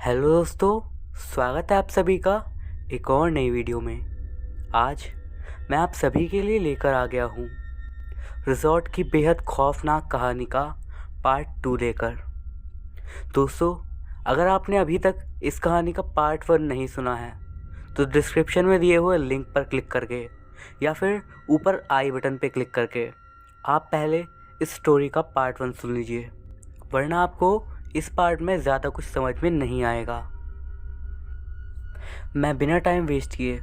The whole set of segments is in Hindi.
हेलो दोस्तों, स्वागत है आप सभी का एक और नई वीडियो में। आज मैं आप सभी के लिए लेकर आ गया हूँ रिजॉर्ट की बेहद खौफनाक कहानी का पार्ट 2 लेकर। दोस्तों, अगर आपने अभी तक इस कहानी का पार्ट 1 नहीं सुना है तो डिस्क्रिप्शन में दिए हुए लिंक पर क्लिक करके या फिर ऊपर आई बटन पर क्लिक करके आप पहले इस स्टोरी का पार्ट 1 सुन लीजिए, वरना आपको इस पार्ट में ज़्यादा कुछ समझ में नहीं आएगा। मैं बिना टाइम वेस्ट किए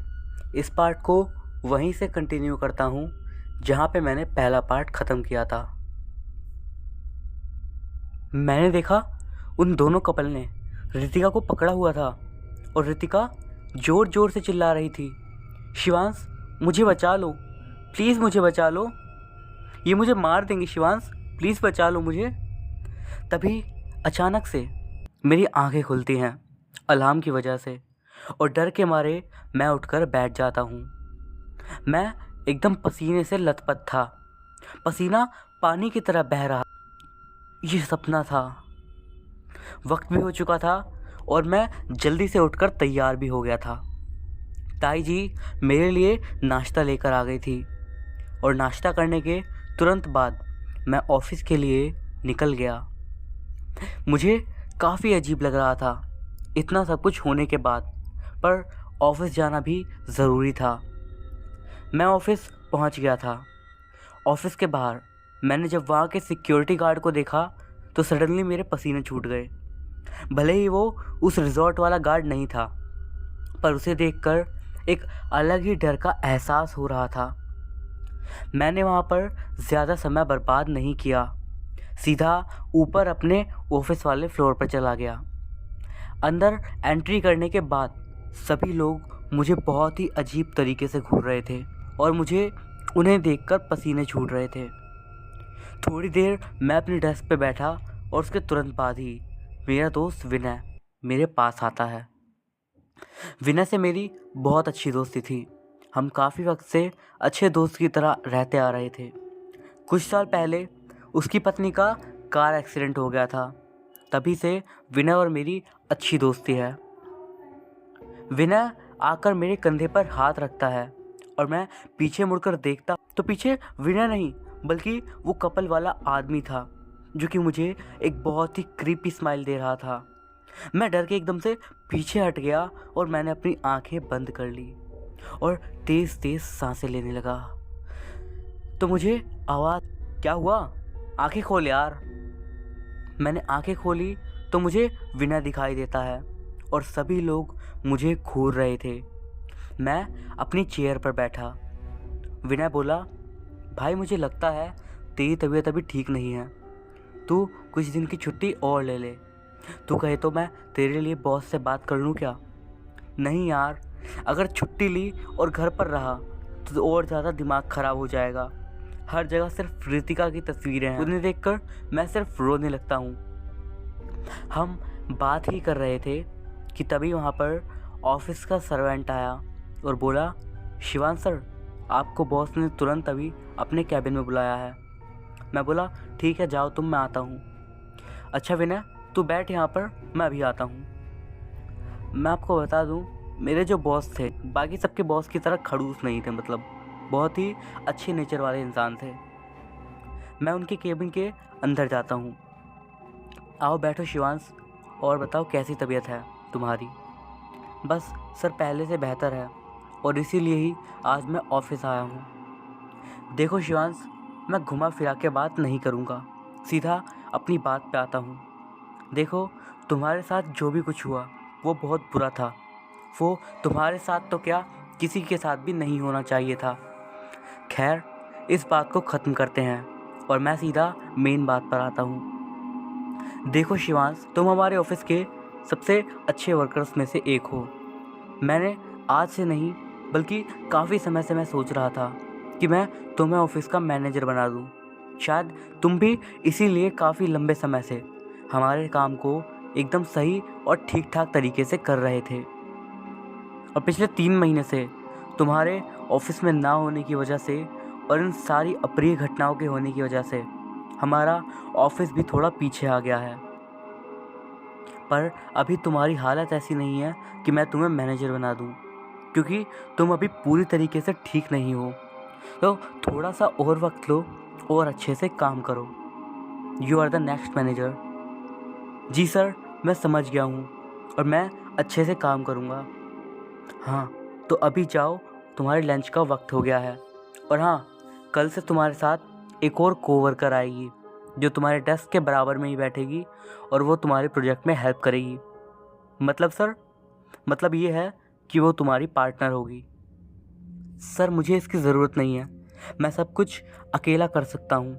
इस पार्ट को वहीं से कंटिन्यू करता हूँ जहाँ पे मैंने पहला पार्ट ख़त्म किया था। मैंने देखा उन दोनों कपल ने रितिका को पकड़ा हुआ था और रितिका ज़ोर ज़ोर से चिल्ला रही थी, शिवांश मुझे बचा लो, प्लीज़ मुझे बचा लो, ये मुझे मार देंगे, शिवांश प्लीज़ बचा लो मुझे। तभी अचानक से मेरी आंखें खुलती हैं अलार्म की वजह से और डर के मारे मैं उठकर बैठ जाता हूँ। मैं एकदम पसीने से लथपथ था, पसीना पानी की तरह बह रहा। ये सपना था। वक्त भी हो चुका था और मैं जल्दी से उठकर तैयार भी हो गया था। ताई जी मेरे लिए नाश्ता लेकर आ गई थी और नाश्ता करने के तुरंत बाद मैं ऑफिस के लिए निकल गया। मुझे काफ़ी अजीब लग रहा था इतना सब कुछ होने के बाद, पर ऑफिस जाना भी ज़रूरी था। मैं ऑफिस पहुंच गया था। ऑफिस के बाहर मैंने जब वहाँ के सिक्योरिटी गार्ड को देखा तो सडनली मेरे पसीने छूट गए। भले ही वो उस रिजॉर्ट वाला गार्ड नहीं था, पर उसे देखकर एक अलग ही डर का एहसास हो रहा था। मैंने वहाँ पर ज़्यादा समय बर्बाद नहीं किया, सीधा ऊपर अपने ऑफिस वाले फ्लोर पर चला गया। अंदर एंट्री करने के बाद सभी लोग मुझे बहुत ही अजीब तरीके से घूर रहे थे और मुझे उन्हें देखकर पसीने छूट रहे थे। थोड़ी देर मैं अपनी डेस्क पे बैठा और उसके तुरंत बाद ही मेरा दोस्त विनय मेरे पास आता है। विनय से मेरी बहुत अच्छी दोस्ती थी। हम काफ़ी वक्त से अच्छे दोस्त की तरह रहते आ रहे थे। कुछ साल पहले उसकी पत्नी का कार एक्सीडेंट हो गया था। तभी से विनय और मेरी अच्छी दोस्ती है। विनय आकर मेरे कंधे पर हाथ रखता है और मैं पीछे मुड़कर देखता तो पीछे विनय नहीं बल्कि वो कपल वाला आदमी था जो कि मुझे एक बहुत ही क्रीपी स्माइल दे रहा था। मैं डर के एकदम से पीछे हट गया और मैंने अपनी आंखें बंद कर ली और तेज़ तेज़ सांसें लेने लगा। तो मुझे आवाज़, क्या हुआ, आंखें खोल यार। मैंने आंखें खोली तो मुझे विनय दिखाई देता है और सभी लोग मुझे घूर रहे थे। मैं अपनी चेयर पर बैठा। विनय बोला, भाई मुझे लगता है तेरी तबीयत अभी ठीक नहीं है, तू कुछ दिन की छुट्टी और ले ले। तू कहे तो मैं तेरे लिए बॉस से बात कर लूँ क्या? नहीं यार, अगर छुट्टी ली और घर पर रहा तो और ज़्यादा दिमाग ख़राब हो जाएगा। हर जगह सिर्फ रितिका की तस्वीरें हैं, उन्हें देखकर मैं सिर्फ रोने लगता हूँ। हम बात ही कर रहे थे कि तभी वहाँ पर ऑफिस का सर्वेंट आया और बोला, शिवान सर आपको बॉस ने तुरंत अभी अपने कैबिन में बुलाया है। मैं बोला, ठीक है जाओ तुम, मैं आता हूँ। अच्छा विनय तू बैठ यहाँ पर, मैं अभी आता हूँ। मैं आपको बता दूँ, मेरे जो बॉस थे बाकी सबके बॉस की तरह खड़ूस नहीं थे, मतलब बहुत ही अच्छे नेचर वाले इंसान थे। मैं उनके केबिन के अंदर जाता हूँ। आओ बैठो शिवांश, और बताओ कैसी तबीयत है तुम्हारी? बस सर पहले से बेहतर है और इसीलिए ही आज मैं ऑफिस आया हूँ। देखो शिवांश, मैं घुमा फिरा के बात नहीं करूँगा, सीधा अपनी बात पे आता हूँ। देखो तुम्हारे साथ जो भी कुछ हुआ वो बहुत बुरा था। वो तुम्हारे साथ तो क्या किसी के साथ भी नहीं होना चाहिए था। खैर इस बात को ख़त्म करते हैं और मैं सीधा मेन बात पर आता हूँ। देखो शिवांश, तुम हमारे ऑफिस के सबसे अच्छे वर्कर्स में से एक हो। मैंने आज से नहीं बल्कि काफ़ी समय से मैं सोच रहा था कि मैं तुम्हें ऑफिस का मैनेजर बना दूँ। शायद तुम भी इसीलिए काफ़ी लंबे समय से हमारे काम को एकदम सही और ठीक ठाक तरीके से कर रहे थे, और पिछले 3 महीने से तुम्हारे ऑफिस में ना होने की वजह से और इन सारी अप्रिय घटनाओं के होने की वजह से हमारा ऑफिस भी थोड़ा पीछे आ गया है। पर अभी तुम्हारी हालत ऐसी नहीं है कि मैं तुम्हें मैनेजर बना दूँ, क्योंकि तुम अभी पूरी तरीके से ठीक नहीं हो। तो थोड़ा सा और वक्त लो और अच्छे से काम करो। You are the next manager. जी सर, मैं समझ गया हूँ और मैं अच्छे से काम करूँगा। हाँ, तो अभी जाओ, तुम्हारे लंच का वक्त हो गया है। और हाँ, कल से तुम्हारे साथ एक और कोवर्कर आएगी जो तुम्हारे डेस्क के बराबर में ही बैठेगी और वो तुम्हारे प्रोजेक्ट में हेल्प करेगी। मतलब सर, मतलब ये है कि वो तुम्हारी पार्टनर होगी। सर, मुझे इसकी ज़रूरत नहीं है, मैं सब कुछ अकेला कर सकता हूँ।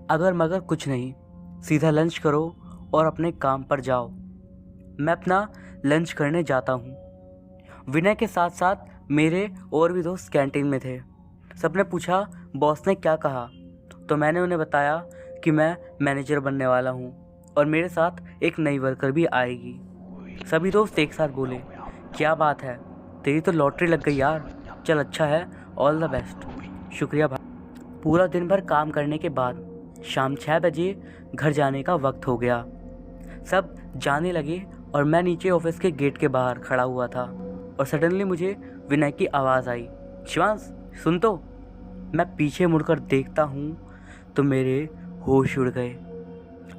अगर मगर कुछ नहीं, सीधा लंच करो और अपने काम पर जाओ। मैं अपना लंच करने जाता हूँ। विनय के साथ साथ मेरे और भी दोस्त कैंटीन में थे। सबने पूछा बॉस ने क्या कहा, तो मैंने उन्हें बताया कि मैं मैनेजर बनने वाला हूँ और मेरे साथ एक नई वर्कर भी आएगी। सभी दोस्त एक साथ बोले, क्या बात है, तेरी तो लॉटरी लग गई यार। चल अच्छा है, ऑल द बेस्ट। शुक्रिया भाई। पूरा दिन भर काम करने के बाद शाम 6 बजे घर जाने का वक्त हो गया। सब जाने लगे और मैं नीचे ऑफिस के गेट के बाहर खड़ा हुआ था और सडनली मुझे विनय की आवाज़ आई, शिवांश सुन तो। मैं पीछे मुड़कर देखता हूँ तो मेरे होश उड़ गए।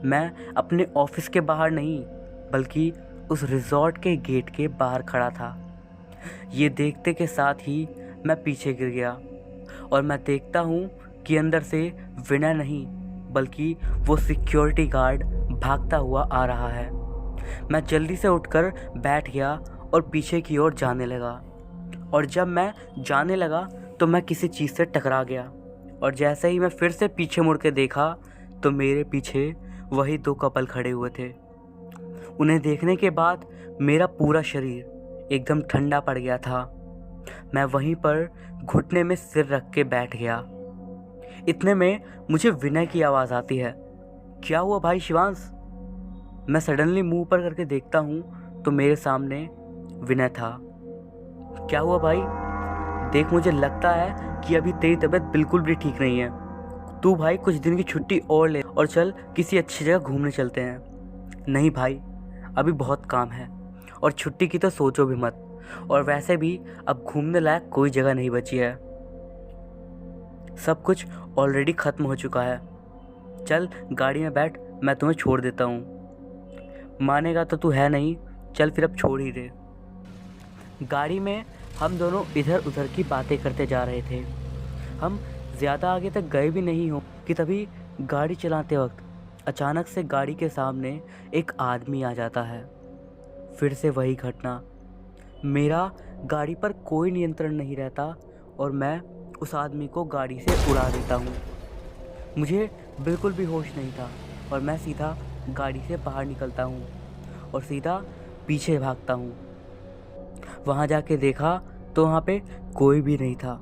मैं अपने ऑफिस के बाहर नहीं बल्कि उस रिजॉर्ट के गेट के बाहर खड़ा था। ये देखते के साथ ही मैं पीछे गिर गया और मैं देखता हूँ कि अंदर से विनय नहीं बल्कि वो सिक्योरिटी गार्ड भागता हुआ आ रहा है। मैं जल्दी से उठकर बैठ गया और पीछे की ओर जाने लगा। और जब मैं जाने लगा तो मैं किसी चीज़ से टकरा गया और जैसे ही मैं फिर से पीछे मुड़ के देखा तो मेरे पीछे वही 2 कपल खड़े हुए थे। उन्हें देखने के बाद मेरा पूरा शरीर एकदम ठंडा पड़ गया था। मैं वहीं पर घुटने में सिर रख के बैठ गया। इतने में मुझे विनय की आवाज़ आती है, क्या हुआ भाई शिवांश? मैं सडनली मुंह ऊपर करके देखता हूँ तो मेरे सामने विनय था। क्या हुआ भाई? देख, मुझे लगता है कि अभी तेरी तबीयत बिल्कुल भी ठीक नहीं है। तू भाई कुछ दिन की छुट्टी और ले और चल किसी अच्छी जगह घूमने चलते हैं। नहीं भाई, अभी बहुत काम है और छुट्टी की तो सोचो भी मत। और वैसे भी अब घूमने लायक कोई जगह नहीं बची है, सब कुछ ऑलरेडी ख़त्म हो चुका है। चल गाड़ी में बैठ, मैं तुम्हें छोड़ देता हूँ। मानेगा तो तू है नहीं, चल फिर अब छोड़ ही दे। गाड़ी में हम दोनों इधर उधर की बातें करते जा रहे थे। हम ज़्यादा आगे तक गए भी नहीं हो कि तभी गाड़ी चलाते वक्त अचानक से गाड़ी के सामने एक आदमी आ जाता है। फिर से वही घटना। मेरा गाड़ी पर कोई नियंत्रण नहीं रहता और मैं उस आदमी को गाड़ी से उड़ा देता हूँ। मुझे बिल्कुल भी होश नहीं था और मैं सीधा गाड़ी से बाहर निकलता हूँ और सीधा पीछे भागता हूँ। वहाँ जाके देखा तो वहाँ पे कोई भी नहीं था।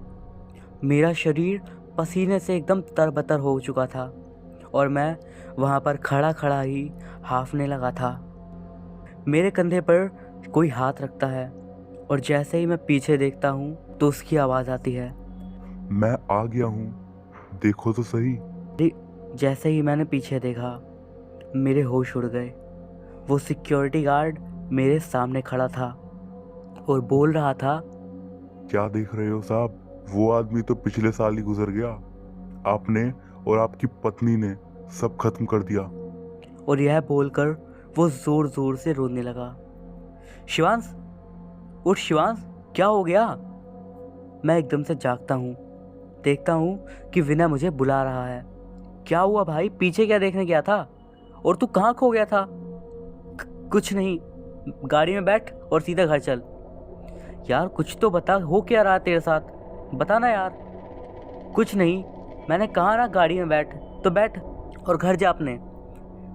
मेरा शरीर पसीने से एकदम तरबतर हो चुका था और मैं वहाँ पर खड़ा खड़ा ही हांफने लगा था। मेरे कंधे पर कोई हाथ रखता है और जैसे ही मैं पीछे देखता हूँ तो उसकी आवाज़ आती है, मैं आ गया हूँ, देखो तो सही। जैसे ही मैंने पीछे देखा मेरे होश उड़ गए। वो सिक्योरिटी गार्ड मेरे सामने खड़ा था और बोल रहा था, क्या देख रहे हो साहब, वो आदमी तो पिछले साल ही गुजर गया। आपने और आपकी पत्नी ने सब खत्म कर दिया। और यह बोलकर वो ज़ोर ज़ोर से रोने लगा। शिवांश उठ शिवांश, क्या हो गया? मैं एकदम से जागता हूँ, देखता हूँ कि विनय मुझे बुला रहा है। क्या हुआ भाई, पीछे क्या देखने गया था और तू कहाँ खो गया था? कुछ नहीं, गाड़ी में बैठ और सीधा घर चल। यार कुछ तो बता, हो क्या रहा तेरे साथ, बता ना यार। कुछ नहीं, मैंने कहा ना गाड़ी में बैठ तो बैठ और घर जा अपने।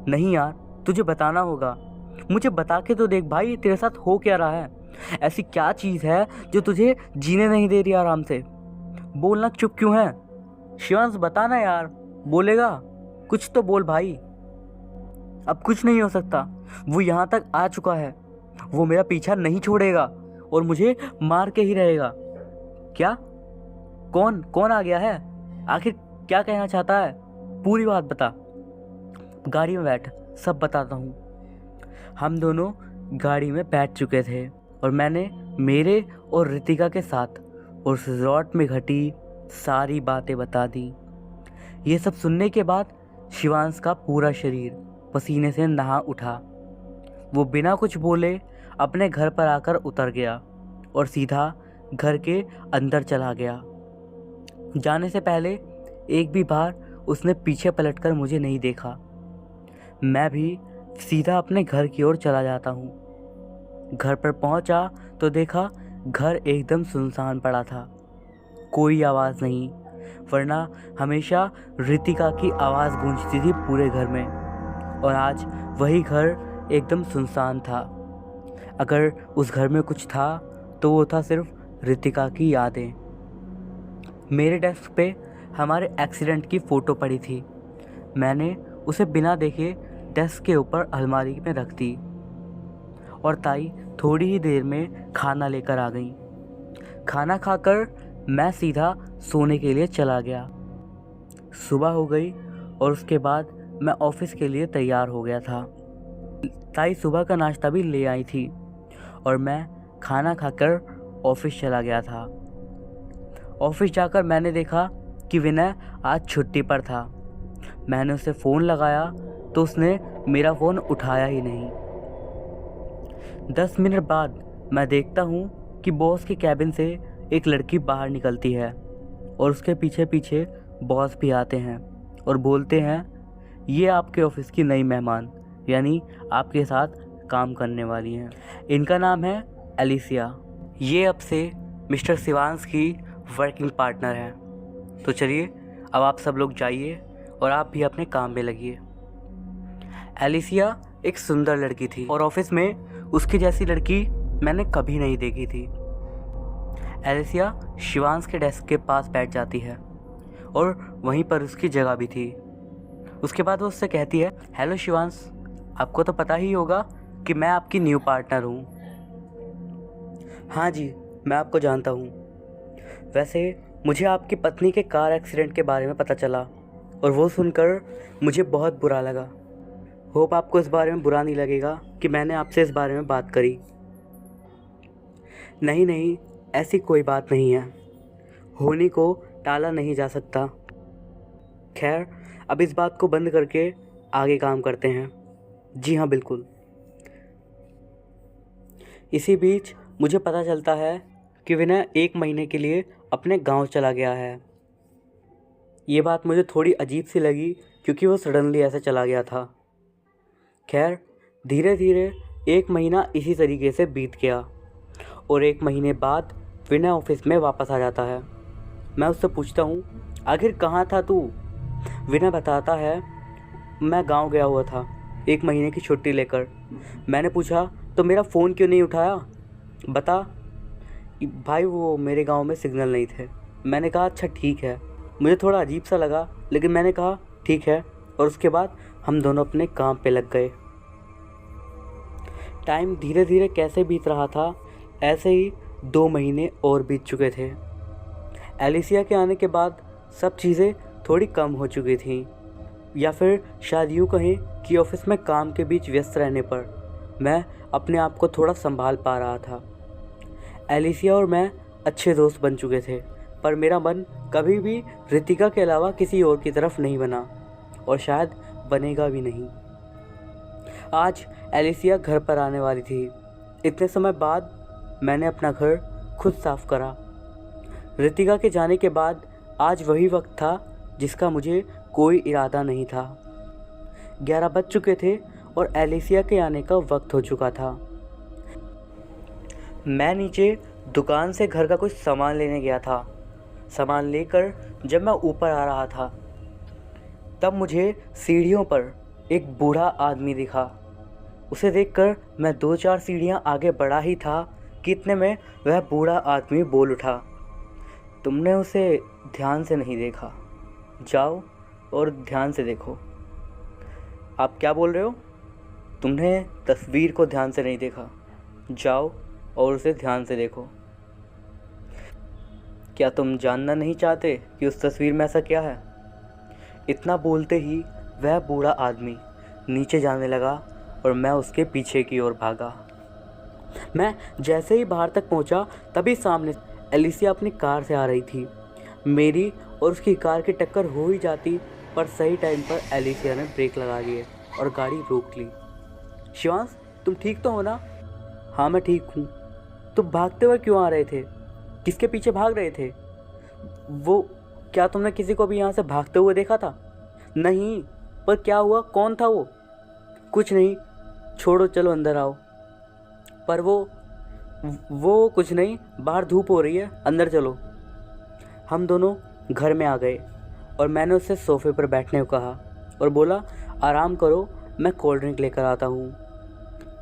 नहीं यार, तुझे बताना होगा, मुझे बता के तो देख भाई, तेरे साथ हो क्या रहा है? ऐसी क्या चीज़ है जो तुझे जीने नहीं दे रही आराम से? बोलना चुप क्यों है? शिवांश बता ना यार, बोलेगा कुछ तो बोल भाई। अब कुछ नहीं हो सकता, वो यहाँ तक आ चुका है, वो मेरा पीछा नहीं छोड़ेगा और मुझे मार के ही रहेगा। क्या? कौन कौन आ गया है? आखिर क्या कहना चाहता है? पूरी बात बता। गाड़ी में बैठ, सब बताता हूँ। हम दोनों गाड़ी में बैठ चुके थे और मैंने मेरे और रितिका के साथ उस रिजॉर्ट में घटी सारी बातें बता दी। ये सब सुनने के बाद शिवांश का पूरा शरीर पसीने से नहा उठा। वो बिना कुछ बोले अपने घर पर आकर उतर गया और सीधा घर के अंदर चला गया। जाने से पहले एक भी बार उसने पीछे पलटकर मुझे नहीं देखा। मैं भी सीधा अपने घर की ओर चला जाता हूँ। घर पर पहुँचा तो देखा घर एकदम सुनसान पड़ा था, कोई आवाज़ नहीं, वरना हमेशा रितिका की आवाज़ गूंजती थी पूरे घर में, और आज वही घर एकदम सुनसान था। अगर उस घर में कुछ था तो वो था सिर्फ रितिका की यादें। मेरे डेस्क पे हमारे एक्सीडेंट की फ़ोटो पड़ी थी। मैंने उसे बिना देखे डेस्क के ऊपर अलमारी में रख दी और ताई थोड़ी ही देर में खाना लेकर आ गई। खाना खाकर मैं सीधा सोने के लिए चला गया। सुबह हो गई और उसके बाद मैं ऑफिस के लिए तैयार हो गया था। ताई सुबह का नाश्ता भी ले आई थी और मैं खाना खाकर ऑफिस चला गया था। ऑफिस जाकर मैंने देखा कि विनय आज छुट्टी पर था। मैंने उसे फ़ोन लगाया तो उसने मेरा फ़ोन उठाया ही नहीं। 10 मिनट बाद मैं देखता हूँ कि बॉस के कैबिन से एक लड़की बाहर निकलती है और उसके पीछे पीछे बॉस भी आते हैं और बोलते हैं, ये आपके ऑफिस की नई मेहमान, यानी आपके साथ काम करने वाली हैं। इनका नाम है एलिसिया। ये अब से मिस्टर शिवांश की वर्किंग पार्टनर है। तो चलिए अब आप सब लोग जाइए और आप भी अपने काम में लगिए। एलिसिया एक सुंदर लड़की थी और ऑफिस में उसकी जैसी लड़की मैंने कभी नहीं देखी थी। एलिसिया शिवांश के डेस्क के पास बैठ जाती है और वहीं पर उसकी जगह भी थी। उसके बाद वो उससे कहती है, हेलो शिवांश, आपको तो पता ही होगा कि मैं आपकी न्यू पार्टनर हूँ। हाँ जी, मैं आपको जानता हूँ। वैसे मुझे आपकी पत्नी के कार एक्सीडेंट के बारे में पता चला और वो सुनकर मुझे बहुत बुरा लगा। होप आपको इस बारे में बुरा नहीं लगेगा कि मैंने आपसे इस बारे में बात करी। नहीं, ऐसी कोई बात नहीं है। होने को टाला नहीं जा सकता। खैर, अब इस बात को बंद करके आगे काम करते हैं। जी हाँ, बिल्कुल। इसी बीच मुझे पता चलता है कि विनय 1 महीने के लिए अपने गांव चला गया है। ये बात मुझे थोड़ी अजीब सी लगी क्योंकि वो सडनली ऐसे चला गया था। खैर, धीरे धीरे 1 महीना इसी तरीके से बीत गया और 1 महीने बाद विनय ऑफिस में वापस आ जाता है। मैं उससे पूछता हूँ, आखिर कहाँ था तू? विनय बताता है, मैं गांव गया हुआ था 1 महीने की छुट्टी लेकर। मैंने पूछा, तो मेरा फ़ोन क्यों नहीं उठाया? बता भाई, वो मेरे गांव में सिग्नल नहीं थे। मैंने कहा अच्छा ठीक है। मुझे थोड़ा अजीब सा लगा, लेकिन मैंने कहा ठीक है, और उसके बाद हम दोनों अपने काम पे लग गए। टाइम धीरे धीरे कैसे बीत रहा था, ऐसे ही 2 महीने और बीत चुके थे। एलिसिया के आने के बाद सब चीज़ें थोड़ी कम हो चुकी थीं, या फिर शायद यूँ कहें कि ऑफिस में काम के बीच व्यस्त रहने पर मैं अपने आप को थोड़ा संभाल पा रहा था। एलिसिया और मैं अच्छे दोस्त बन चुके थे, पर मेरा मन कभी भी रितिका के अलावा किसी और की तरफ नहीं बना और शायद बनेगा भी नहीं। आज एलिसिया घर पर आने वाली थी। इतने समय बाद मैंने अपना घर खुद साफ करा। रितिका के जाने के बाद आज वही वक्त था जिसका मुझे कोई इरादा नहीं था। 11 बज चुके थे और एलिसिया के आने का वक्त हो चुका था। मैं नीचे दुकान से घर का कुछ सामान लेने गया था। सामान लेकर जब मैं ऊपर आ रहा था तब मुझे सीढ़ियों पर एक बूढ़ा आदमी दिखा। उसे देखकर मैं 2-4 सीढ़ियाँ आगे बढ़ा ही था कि इतने में वह बूढ़ा आदमी बोल उठा, तुमने उसे ध्यान से नहीं देखा, जाओ और ध्यान से देखो। आप क्या बोल रहे हो? तुमने तस्वीर को ध्यान से नहीं देखा, जाओ और उसे ध्यान से देखो। क्या तुम जानना नहीं चाहते कि उस तस्वीर में ऐसा क्या है? इतना बोलते ही वह बूढ़ा आदमी नीचे जाने लगा और मैं उसके पीछे की ओर भागा। मैं जैसे ही बाहर तक पहुंचा तभी सामने एलिसिया अपनी कार से आ रही थी। मेरी और उसकी कार की टक्कर हो ही जाती, पर सही टाइम पर एलिसिया ने ब्रेक लगा लिए और गाड़ी रोक ली। शिवांश, तुम ठीक तो हो ना? हाँ, मैं ठीक हूँ। तुम भागते हुए क्यों आ रहे थे? किसके पीछे भाग रहे थे? वो, क्या तुमने किसी को भी यहाँ से भागते हुए देखा था? नहीं, पर क्या हुआ? कौन था वो? कुछ नहीं, छोड़ो, चलो अंदर आओ। पर वो कुछ नहीं, बाहर धूप हो रही है, अंदर चलो। हम दोनों घर में आ गए और मैंने उससे सोफे पर बैठने को कहा और बोला, आराम करो, मैं कोल्ड ड्रिंक लेकर आता हूँ।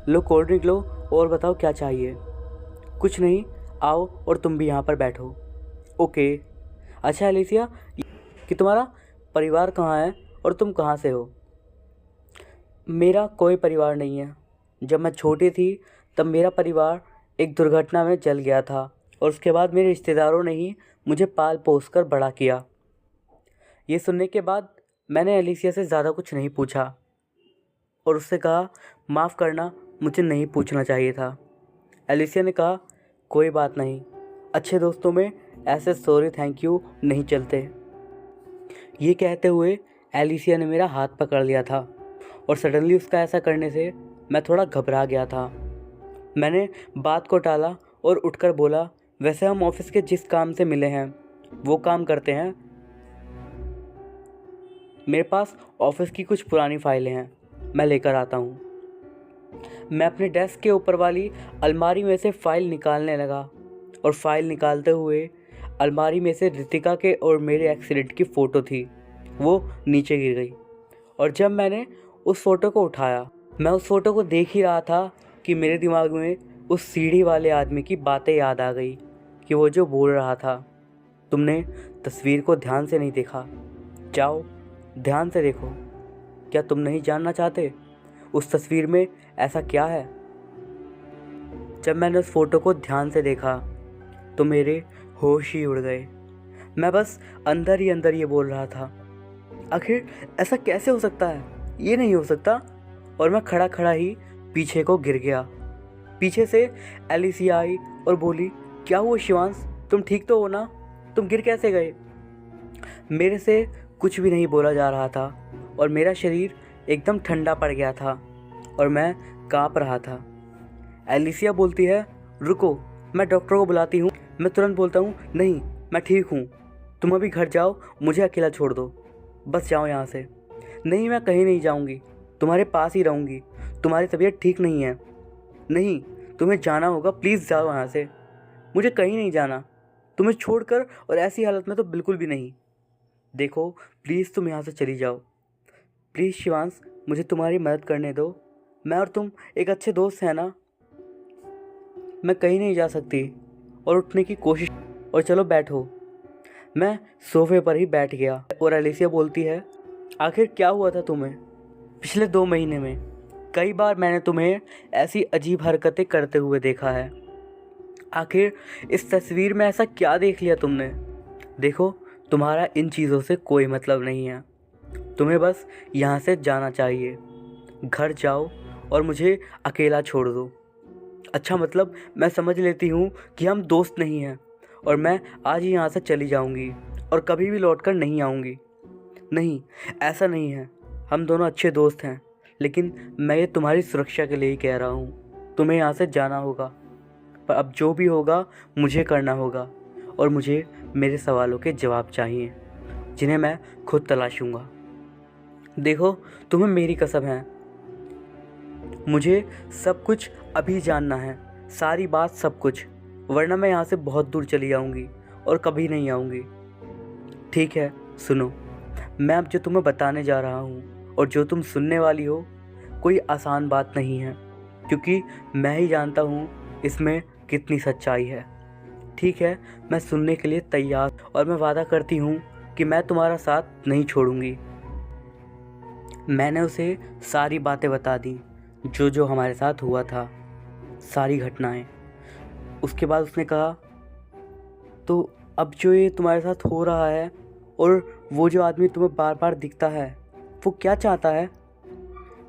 लो कोल्ड ड्रिंक लो, और बताओ क्या चाहिए? कुछ नहीं, आओ और तुम भी यहाँ पर बैठो। ओके। अच्छा एलिसिया, कि तुम्हारा परिवार कहाँ है और तुम कहाँ से हो? मेरा कोई परिवार नहीं है। जब मैं छोटी थी तब मेरा परिवार एक दुर्घटना में जल गया था और उसके बाद मेरे रिश्तेदारों ने ही मुझे पाल पोस कर बड़ा किया। ये सुनने के बाद मैंने एलिसिया से ज़्यादा कुछ नहीं पूछा और उससे कहा, माफ़ करना, मुझे नहीं पूछना चाहिए था। एलिसिया ने कहा, कोई बात नहीं, अच्छे दोस्तों में ऐसे सॉरी थैंक यू नहीं चलते। ये कहते हुए एलिसिया ने मेरा हाथ पकड़ लिया था और सडनली उसका ऐसा करने से मैं थोड़ा घबरा गया था। मैंने बात को टाला और उठकर बोला, वैसे हम ऑफिस के जिस काम से मिले हैं वो काम करते हैं। मेरे पास ऑफिस की कुछ पुरानी फाइलें हैं, मैं लेकर आता हूँ। मैं अपने डेस्क के ऊपर वाली अलमारी में से फ़ाइल निकालने लगा और फाइल निकालते हुए अलमारी में से रितिका के और मेरे एक्सीडेंट की फ़ोटो थी, वो नीचे गिर गई। और जब मैंने उस फ़ोटो को उठाया, मैं उस फ़ोटो को देख ही रहा था कि मेरे दिमाग में उस सीढ़ी वाले आदमी की बातें याद आ गई कि वो जो बोल रहा था, तुमने तस्वीर को ध्यान से नहीं देखा, जाओ ध्यान से देखो। क्या तुम नहीं जानना चाहते उस तस्वीर में ऐसा क्या है? जब मैंने उस फ़ोटो को ध्यान से देखा तो मेरे होश ही उड़ गए। मैं बस अंदर ही अंदर ये बोल रहा था, आखिर ऐसा कैसे हो सकता है? ये नहीं हो सकता। और मैं खड़ा खड़ा ही पीछे को गिर गया। पीछे से एलिसिया आई और बोली, क्या हुआ शिवांश, तुम ठीक तो हो ना? तुम गिर कैसे गए? मेरे से कुछ भी नहीं बोला जा रहा था और मेरा शरीर एकदम ठंडा पड़ गया था और मैं काँप रहा था। एलिसिया बोलती है, रुको, मैं डॉक्टर को बुलाती हूँ। मैं तुरंत बोलता हूँ, नहीं, मैं ठीक हूँ, तुम अभी घर जाओ, मुझे अकेला छोड़ दो, बस जाओ यहाँ से। नहीं, मैं कहीं नहीं जाऊँगी, तुम्हारे पास ही रहूँगी, तुम्हारी तबीयत ठीक नहीं है। नहीं, तुम्हें जाना होगा, प्लीज़ जाओ यहाँ से। मुझे कहीं नहीं जाना, तुम्हें छोड़कर, और ऐसी हालत में तो बिल्कुल भी नहीं। देखो प्लीज़ तुम यहाँ से चली जाओ। प्लीज़ शिवांश, मुझे तुम्हारी मदद करने दो, मैं और तुम एक अच्छे दोस्त हैं ना। मैं कहीं नहीं जा सकती। और उठने की कोशिश, और चलो बैठो। मैं सोफे पर ही बैठ गया और एलिसिया बोलती है, आखिर क्या हुआ था तुम्हें? पिछले 2 महीने में कई बार मैंने तुम्हें ऐसी अजीब हरकतें करते हुए देखा है। आखिर इस तस्वीर में ऐसा क्या देख लिया तुमने? देखो, तुम्हारा इन चीज़ों से कोई मतलब नहीं है, तुम्हें बस यहाँ से जाना चाहिए। घर जाओ और मुझे अकेला छोड़ दो। अच्छा, मतलब मैं समझ लेती हूँ कि हम दोस्त नहीं हैं और मैं आज ही यहाँ से चली जाऊँगी और कभी भी लौटकर नहीं आऊँगी। नहीं, ऐसा नहीं है, हम दोनों अच्छे दोस्त हैं, लेकिन मैं ये तुम्हारी सुरक्षा के लिए ही कह रहा हूँ। तुम्हें यहाँ से जाना होगा, पर अब जो भी होगा मुझे करना होगा और मुझे मेरे सवालों के जवाब चाहिए, जिन्हें मैं खुद तलाशूँगा। देखो, तुम्हें मेरी कसम है, मुझे सब कुछ अभी जानना है, सारी बात, सब कुछ, वरना मैं यहाँ से बहुत दूर चली जाऊँगी और कभी नहीं आऊँगी। ठीक है, सुनो, मैं अब जो तुम्हें बताने जा रहा हूँ और जो तुम सुनने वाली हो, कोई आसान बात नहीं है, क्योंकि मैं ही जानता हूँ इसमें कितनी सच्चाई है। ठीक है, मैं सुनने के लिए तैयार और मैं वादा करती हूँ कि मैं तुम्हारा साथ नहीं छोड़ूंगी। मैंने उसे सारी बातें बता दी, जो हमारे साथ हुआ था, सारी घटनाएं। उसके बाद उसने कहा, तो अब जो ये तुम्हारे साथ हो रहा है और वो जो आदमी तुम्हें बार बार दिखता है, वो क्या चाहता है?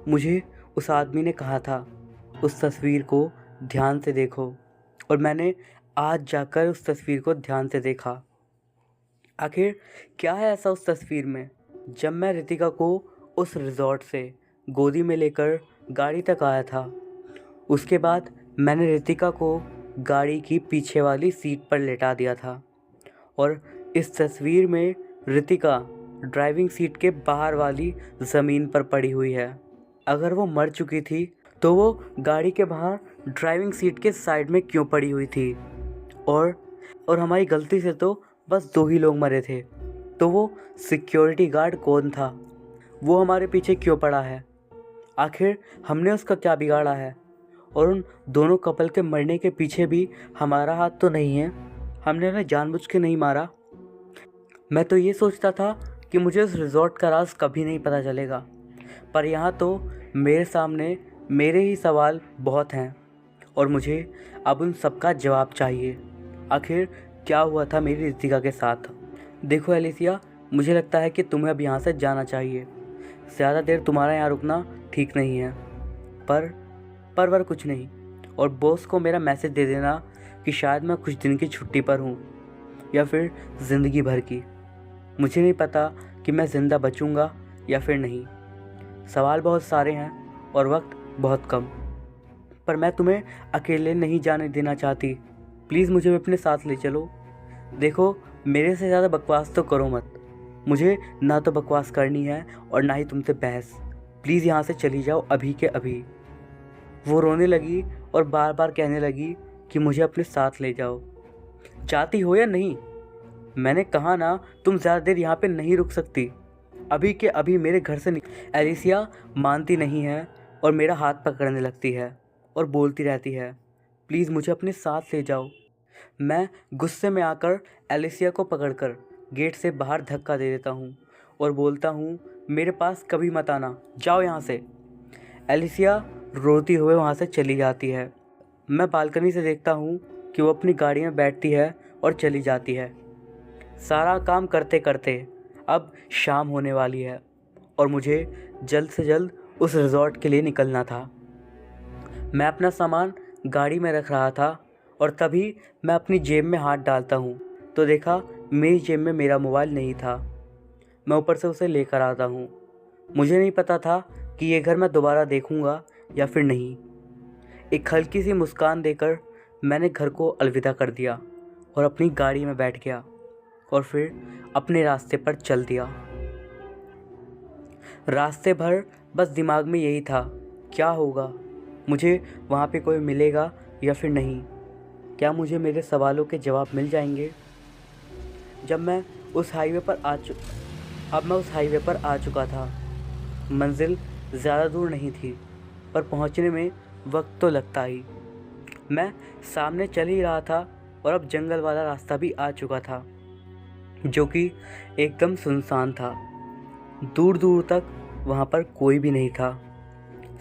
मुझे उस आदमी ने कहा था उस तस्वीर को ध्यान से देखो, और मैंने आज जाकर उस तस्वीर को ध्यान से देखा। आखिर क्या है ऐसा उस तस्वीर में? जब मैं रितिका को उस रिज़ॉर्ट से गोदी में लेकर गाड़ी तक आया था, उसके बाद मैंने रितिका को गाड़ी की पीछे वाली सीट पर लेटा दिया था, और इस तस्वीर में रितिका ड्राइविंग सीट के बाहर वाली ज़मीन पर पड़ी हुई है। अगर वो मर चुकी थी तो वो गाड़ी के बाहर ड्राइविंग सीट के साइड में क्यों पड़ी हुई थी? और हमारी गलती से तो बस 2 ही लोग मरे थे, तो वो सिक्योरिटी गार्ड कौन था? वो हमारे पीछे क्यों पड़ा है? आखिर हमने उसका क्या बिगाड़ा है? और उन दोनों कपल के मरने के पीछे भी हमारा हाथ तो नहीं है? हमने उन्हें जानबूझ के नहीं मारा। मैं तो ये सोचता था कि मुझे उस रिज़ॉर्ट का राज कभी नहीं पता चलेगा, पर यहाँ तो मेरे सामने मेरे ही सवाल बहुत हैं, और मुझे अब उन सब का जवाब चाहिए। आखिर क्या हुआ था मेरी रितिका के साथ? देखो एलिसिया, मुझे लगता है कि तुम्हें अब यहाँ से जाना चाहिए। ज़्यादा देर तुम्हारा यहाँ रुकना ठीक नहीं है। पर कुछ नहीं, और बॉस को मेरा मैसेज दे देना कि शायद मैं कुछ दिन की छुट्टी पर हूँ, या फिर ज़िंदगी भर की। मुझे नहीं पता कि मैं ज़िंदा बचूँगा या फिर नहीं। सवाल बहुत सारे हैं और वक्त बहुत कम, पर मैं तुम्हें अकेले नहीं जाने देना चाहती। प्लीज़ मुझे अपने साथ ले चलो। देखो, मेरे से ज़्यादा बकवास तो करो मत। मुझे ना तो बकवास करनी है और ना ही तुमसे बहस। प्लीज़ यहाँ से चली जाओ अभी के अभी। वो रोने लगी और बार बार कहने लगी कि मुझे अपने साथ ले जाओ। जाती हो या नहीं? मैंने कहा ना, तुम ज़्यादा देर यहाँ पे नहीं रुक सकती। अभी के अभी मेरे घर से एलिसिया मानती नहीं है और मेरा हाथ पकड़ने लगती है और बोलती रहती है, प्लीज़ मुझे अपने साथ ले जाओ। मैं गुस्से में आकर एलिसिया को पकड़कर गेट से बाहर धक्का दे देता हूँ और बोलता हूँ, मेरे पास कभी मत आना, जाओ यहाँ से। एलिसिया रोती हुए वहाँ से चली जाती है। मैं बालकनी से देखता हूँ कि वो अपनी गाड़ी में बैठती है और चली जाती है। सारा काम करते करते अब शाम होने वाली है और मुझे जल्द से जल्द उस रिज़ॉर्ट के लिए निकलना था। मैं अपना सामान गाड़ी में रख रहा था और तभी मैं अपनी जेब में हाथ डालता हूँ तो देखा मेरी जेब में मेरा मोबाइल नहीं था। मैं ऊपर से उसे लेकर आता हूँ। मुझे नहीं पता था कि ये घर मैं दोबारा देखूँगा या फिर नहीं। एक हल्की सी मुस्कान देकर मैंने घर को अलविदा कर दिया और अपनी गाड़ी में बैठ गया और फिर अपने रास्ते पर चल दिया। रास्ते भर बस दिमाग में यही था, क्या होगा? मुझे वहाँ पे कोई मिलेगा या फिर नहीं? क्या मुझे मेरे सवालों के जवाब मिल जाएंगे? अब मैं उस हाईवे पर आ चुका था। मंजिल ज़्यादा दूर नहीं थी, पर पहुँचने में वक्त तो लगता ही। मैं सामने चल ही रहा था और अब जंगल वाला रास्ता भी आ चुका था, जो कि एकदम सुनसान था। दूर दूर तक वहाँ पर कोई भी नहीं था,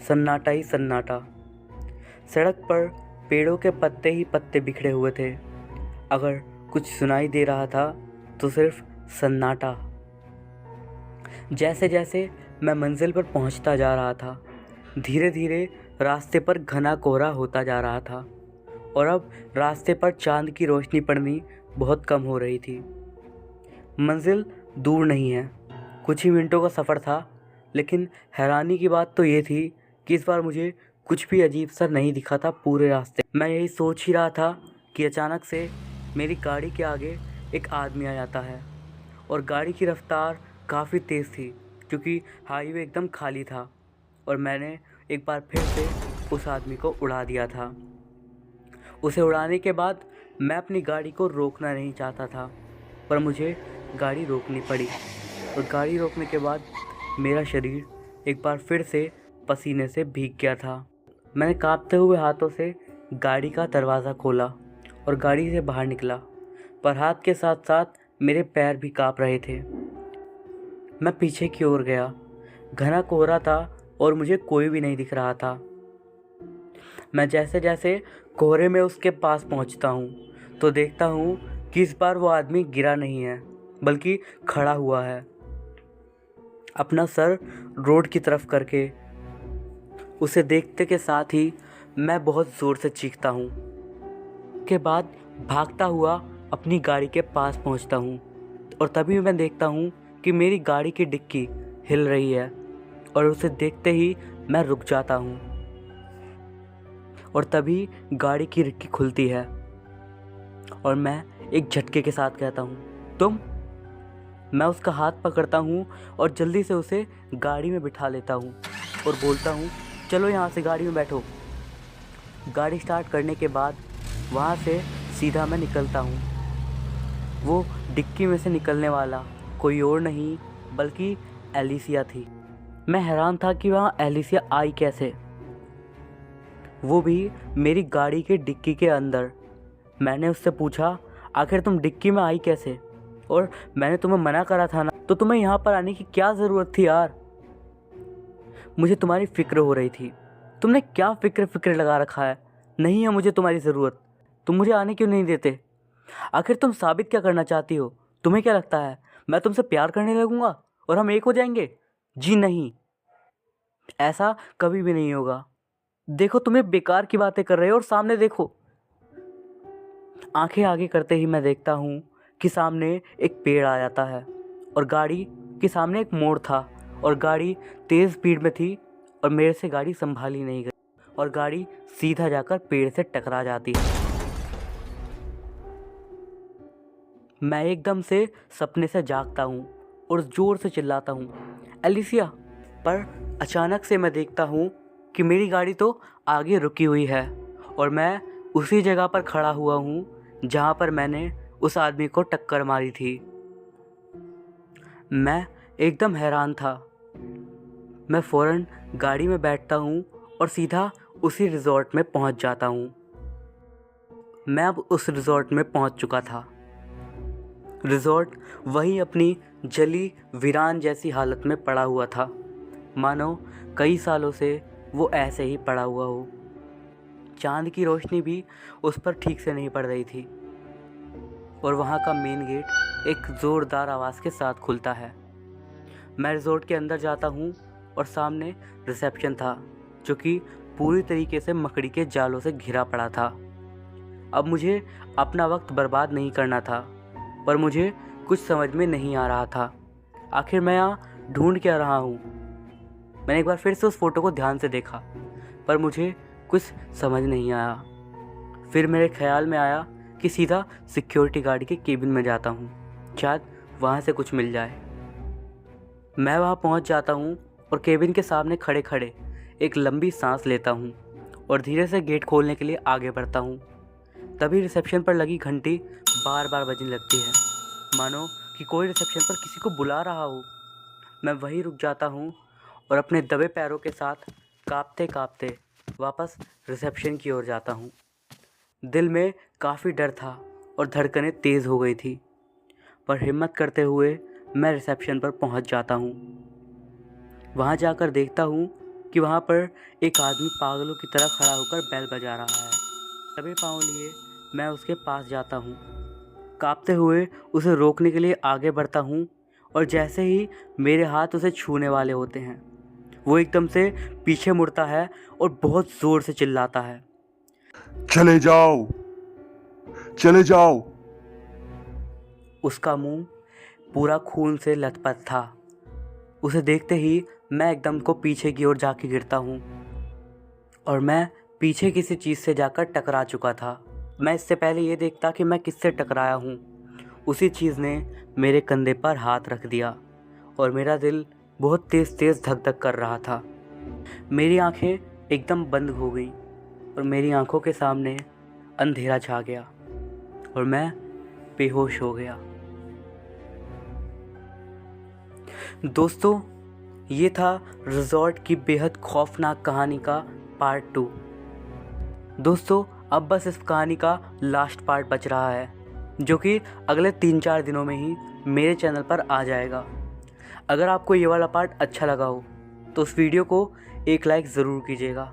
सन्नाटा ही सन्नाटा। सड़क पर पेड़ों के पत्ते ही पत्ते बिखरे हुए थे। अगर कुछ सुनाई दे रहा था तो सिर्फ सन्नाटा। जैसे जैसे मैं मंजिल पर पहुँचता जा रहा था, धीरे धीरे रास्ते पर घना कोहरा होता जा रहा था और अब रास्ते पर चांद की रोशनी पड़नी बहुत कम हो रही थी। मंजिल दूर नहीं है, कुछ ही मिनटों का सफ़र था, लेकिन हैरानी की बात तो ये थी कि इस बार मुझे कुछ भी अजीब सा नहीं दिखा था पूरे रास्ते। मैं यही सोच ही रहा था कि अचानक से मेरी गाड़ी के आगे एक आदमी आ जाता है और गाड़ी की रफ्तार काफ़ी तेज़ थी क्योंकि हाईवे एकदम खाली था और मैंने एक बार फिर से उस आदमी को उड़ा दिया था। उसे उड़ाने के बाद मैं अपनी गाड़ी को रोकना नहीं चाहता था, पर मुझे गाड़ी रोकनी पड़ी और गाड़ी रोकने के बाद मेरा शरीर एक बार फिर से पसीने से भीग गया था। मैंने कांपते हुए हाथों से गाड़ी का दरवाज़ा खोला और गाड़ी से बाहर निकला, पर हाथ के साथ साथ मेरे पैर भी कांप रहे थे। मैं पीछे की ओर गया। घना कोहरा था और मुझे कोई भी नहीं दिख रहा था। मैं जैसे जैसे कोहरे में उसके पास पहुंचता हूं तो देखता हूं कि इस बार वो आदमी गिरा नहीं है बल्कि खड़ा हुआ है, अपना सर रोड की तरफ करके। उसे देखते के साथ ही मैं बहुत ज़ोर से चीखता हूँ। के बाद भागता हुआ अपनी गाड़ी के पास पहुँचता हूँ और तभी मैं देखता हूँ कि मेरी गाड़ी की डिक्की हिल रही है और उसे देखते ही मैं रुक जाता हूँ और तभी गाड़ी की डिक्की खुलती है और मैं एक झटके के साथ कहता हूँ, तुम। मैं उसका हाथ पकड़ता हूँ और जल्दी से उसे गाड़ी में बिठा लेता हूँ और बोलता हूँ, चलो यहाँ से गाड़ी में बैठो। गाड़ी स्टार्ट करने के बाद वहाँ से सीधा मैं निकलता हूँ। वो डिक्की में से निकलने वाला कोई और नहीं बल्कि एलिसिया थी। मैं हैरान था कि वहाँ एलिसिया आई कैसे, वो भी मेरी गाड़ी के डिक्की के अंदर। मैंने उससे पूछा, आखिर तुम डिक्की में आई कैसे? और मैंने तुम्हें मना करा था ना, तो तुम्हें यहाँ पर आने की क्या ज़रूरत थी यार? मुझे तुम्हारी फ़िक्र हो रही थी। तुमने क्या फ़िक्र लगा रखा है? नहीं है मुझे तुम्हारी ज़रूरत। तुम मुझे आने क्यों नहीं देते? आखिर तुम साबित क्या करना चाहती हो? तुम्हें क्या लगता है मैं तुमसे प्यार करने लगूंगा और हम एक हो जाएंगे? जी नहीं, ऐसा कभी भी नहीं होगा। देखो, तुम्हें बेकार की बातें कर रहे हो और सामने देखो। आंखें आगे करते ही मैं देखता हूँ कि सामने एक पेड़ आ जाता है और गाड़ी के सामने एक मोड़ था और गाड़ी तेज़ स्पीड में थी और मेरे से गाड़ी संभाली नहीं गई और गाड़ी सीधा जाकर पेड़ से टकरा जाती है। मैं एकदम से सपने से जागता हूँ और ज़ोर से चिल्लाता हूँ, एलिसिया। पर अचानक से मैं देखता हूँ कि मेरी गाड़ी तो आगे रुकी हुई है और मैं उसी जगह पर खड़ा हुआ हूँ जहाँ पर मैंने उस आदमी को टक्कर मारी थी। मैं एकदम हैरान था। मैं फ़ौरन गाड़ी में बैठता हूँ और सीधा उसी रिज़ॉर्ट में पहुँच जाता हूँ। मैं अब उस रिज़ॉर्ट में पहुँच चुका था। रिज़ॉर्ट वहीं अपनी जली वीरान जैसी हालत में पड़ा हुआ था, मानो कई सालों से वो ऐसे ही पड़ा हुआ हो। चांद की रोशनी भी उस पर ठीक से नहीं पड़ रही थी और वहाँ का मेन गेट एक ज़ोरदार आवाज़ के साथ खुलता है। मैं रिज़ॉर्ट के अंदर जाता हूँ और सामने रिसेप्शन था जो कि पूरी तरीके से मकड़ी के जालों से घिरा पड़ा था। अब मुझे अपना वक्त बर्बाद नहीं करना था, पर मुझे कुछ समझ में नहीं आ रहा था। आखिर मैं यहाँ ढूंढ क्या रहा हूँ? मैंने एक बार फिर से उस फ़ोटो को ध्यान से देखा, पर मुझे कुछ समझ नहीं आया। फिर मेरे ख्याल में आया कि सीधा सिक्योरिटी गार्ड के केबिन में जाता हूँ, शायद वहाँ से कुछ मिल जाए। मैं वहाँ पहुँच जाता हूँ और केबिन के सामने खड़े खड़े एक लंबी सांस लेता हूँ और धीरे से गेट खोलने के लिए आगे बढ़ता हूँ। तभी रिसेप्शन पर लगी घंटी बार बार बजने लगती है, मानो कि कोई रिसेप्शन पर किसी को बुला रहा हो। मैं वहीं रुक जाता हूँ और अपने दबे पैरों के साथ काँपते काँपते वापस रिसेप्शन की ओर जाता हूँ। दिल में काफ़ी डर था और धड़कनें तेज़ हो गई थी, पर हिम्मत करते हुए मैं रिसेप्शन पर पहुँच जाता हूँ। वहाँ जाकर देखता हूँ कि वहाँ पर एक आदमी पागलों की तरह खड़ा होकर बेल बजा रहा है। दबे पाँव लिए मैं उसके पास जाता हूँ। काँपते हुए उसे रोकने के लिए आगे बढ़ता हूँ और जैसे ही मेरे हाथ उसे छूने वाले होते हैं, वो एकदम से पीछे मुड़ता है और बहुत ज़ोर से चिल्लाता है, चले जाओ, चले जाओ। उसका मुंह पूरा खून से लथपथ था। उसे देखते ही मैं एकदम को पीछे की ओर जाके गिरता हूँ और मैं पीछे किसी चीज़ से जाकर टकरा चुका था। मैं इससे पहले ये देखता कि मैं किससे टकराया हूँ, उसी चीज़ ने मेरे कंधे पर हाथ रख दिया और मेरा दिल बहुत तेज़ तेज़ धक धक कर रहा था। मेरी आंखें एकदम बंद हो गई और मेरी आंखों के सामने अंधेरा छा गया और मैं बेहोश हो गया। दोस्तों, ये था रिज़ॉर्ट की बेहद खौफनाक कहानी का पार्ट 2। दोस्तों, अब बस इस कहानी का लास्ट पार्ट बच रहा है, जो कि अगले 3-4 दिनों में ही मेरे चैनल पर आ जाएगा। अगर आपको ये वाला पार्ट अच्छा लगा हो तो उस वीडियो को एक लाइक ज़रूर कीजिएगा।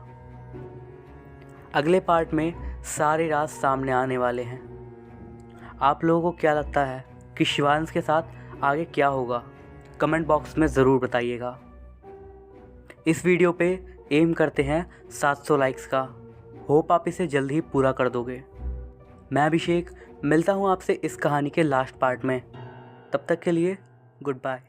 अगले पार्ट में सारे राज सामने आने वाले हैं। आप लोगों को क्या लगता है कि शिवांश के साथ आगे क्या होगा? कमेंट बॉक्स में ज़रूर बताइएगा। इस वीडियो पे एम करते हैं 700 लाइक्स का। होप आप इसे जल्द ही पूरा कर दोगे। मैं अभिषेक मिलता हूँ आपसे इस कहानी के लास्ट पार्ट में। तब तक के लिए गुड बाय।